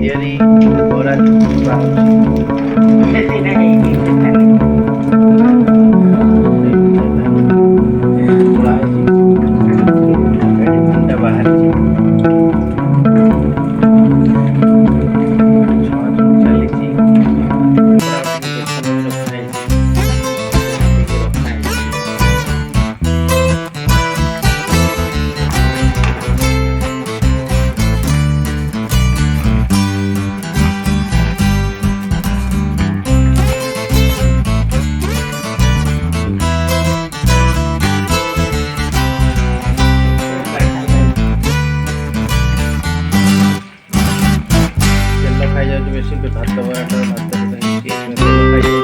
ତିଆରି ବରା ବା ବେଶୀ ନାହିଁ ଖୋଳା ହେଇଛି ଏଠି ତିନିଟା ବାହାରିଛି ଛଣାଛଣି ଚାଲିଛି କପଡ଼ା ଟିକେ ବେସନରେ ରଖାଯାଇଛି ଟିକେ ରଖାଯାଇଛି ତେଲ ଖାଇଯାଉଛି ବେଶୀ ଭାତ ବରାଟା ଭାତ ହେଇଛି ତେଲ ଖାଇଯାଉଛି